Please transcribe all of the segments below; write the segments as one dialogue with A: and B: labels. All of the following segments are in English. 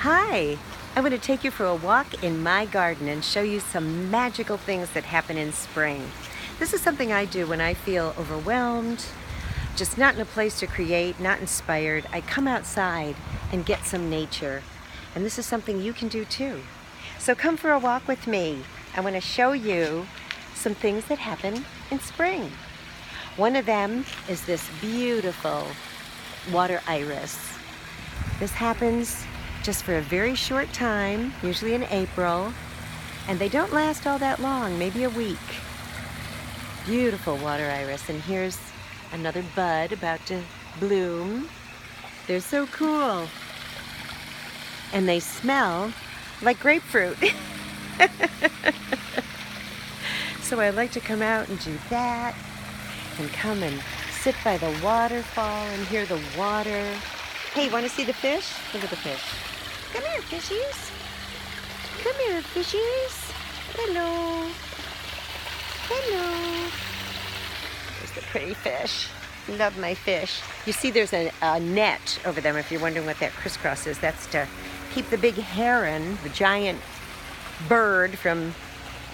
A: Hi, I want to take you for a walk in my garden and show you some magical things that happen in spring. This is something I do when I feel overwhelmed, just not in a place to create, not inspired. I come outside and get some nature. And this is something you can do too. So come for a walk with me. I want to show you some things that happen in spring. One of them is this beautiful water iris. This happens just for a very short time, usually in April, and they don't last all that long, maybe a week. Beautiful water iris, and here's another bud about to bloom. They're so cool. And they smell like grapefruit. So I like to come out and do that, and come and sit by the waterfall and hear the water. Hey, want to see the fish? Look at the fish. Come here, fishies. Come here, fishies. Hello. Hello. There's the pretty fish. Love my fish. You see there's a net over them, if you're wondering what that crisscross is. That's to keep the big heron, the giant bird, from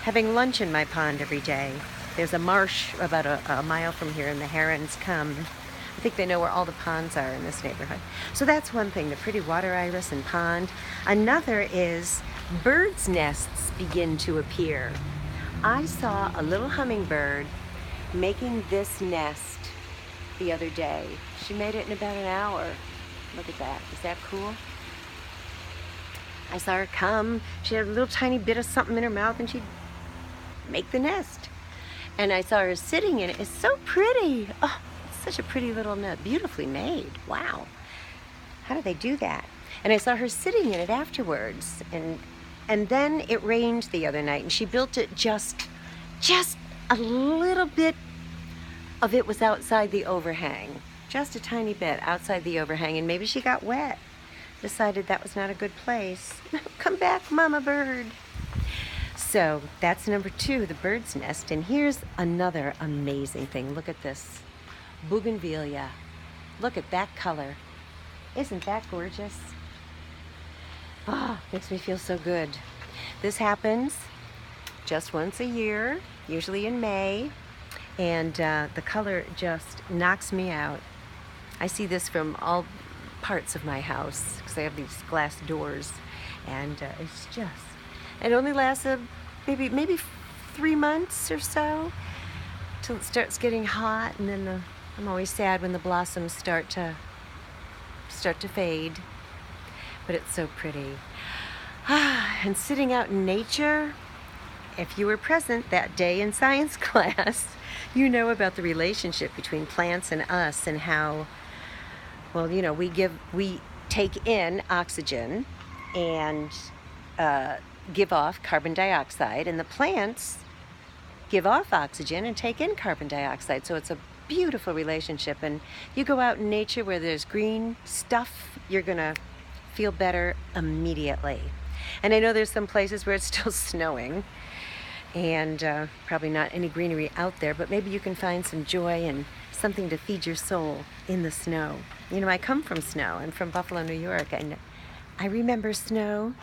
A: having lunch in my pond every day. There's a marsh about a mile from here, and the herons come. I think they know where all the ponds are in this neighborhood. So that's one thing, the pretty water iris and pond. Another is birds' nests begin to appear. I saw a little hummingbird making this nest the other day. She made it in about an hour. Look at that. Is that cool? I saw her come. She had a little tiny bit of something in her mouth, and she'd make the nest. And I saw her sitting in it. It's so pretty. Oh, it's such a pretty little nest. Beautifully made. Wow. How do they do that? And I saw her sitting in it afterwards. And then it rained the other night, and she built it just a little bit of it was outside the overhang. Just a tiny bit outside the overhang, and maybe she got wet. Decided that was not a good place. Come back, mama bird. So that's number 2, the bird's nest. And here's another amazing thing. Look at this. Bougainvillea. Look at that color. Isn't that gorgeous? Ah, makes me feel so good. This happens just once a year, usually in May. And the color just knocks me out. I see this from all parts of my house because I have these glass doors. And it's just... It only lasts maybe 3 months or so till it starts getting hot, and then I'm always sad when the blossoms start to fade. But it's so pretty. And sitting out in nature, if you were present that day in science class, you know about the relationship between plants and us, and how, well, you know, we take in oxygen and give off carbon dioxide, and the plants give off oxygen and take in carbon dioxide. So it's a beautiful relationship. And you go out in nature where there's green stuff, you're gonna feel better immediately. And I know there's some places where it's still snowing, and probably not any greenery out there, but maybe you can find some joy and something to feed your soul in the snow. You know, I come from snow. I'm from Buffalo, New York, and I remember snow.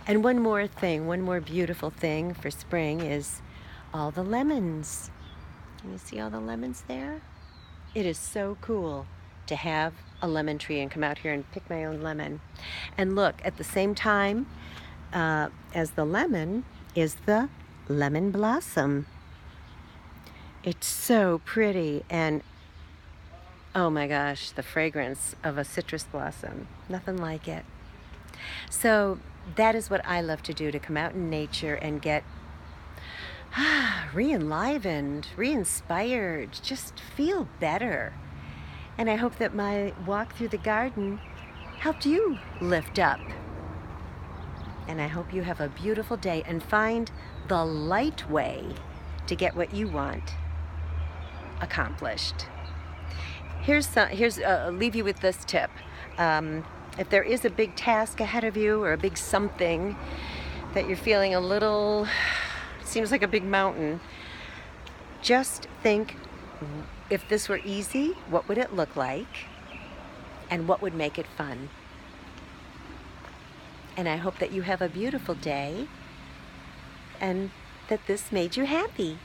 A: And one more beautiful thing for spring is all the lemons. Can you see all the lemons there? It is so cool to have a lemon tree and come out here and pick my own lemon. And look, at the same time as the lemon is the lemon blossom. It's so pretty, and oh my gosh, the fragrance of a citrus blossom. Nothing like it. So that is what I love to do, to come out in nature and get re-enlivened, re-inspired, just feel better. And I hope that my walk through the garden helped you lift up. And I hope you have a beautiful day and find the light way to get what you want accomplished. I'll leave you with this tip. If there is a big task ahead of you, or a big something that you're feeling a little, seems like a big mountain, just think, if this were easy, what would it look like? And what would make it fun? And I hope that you have a beautiful day and that this made you happy.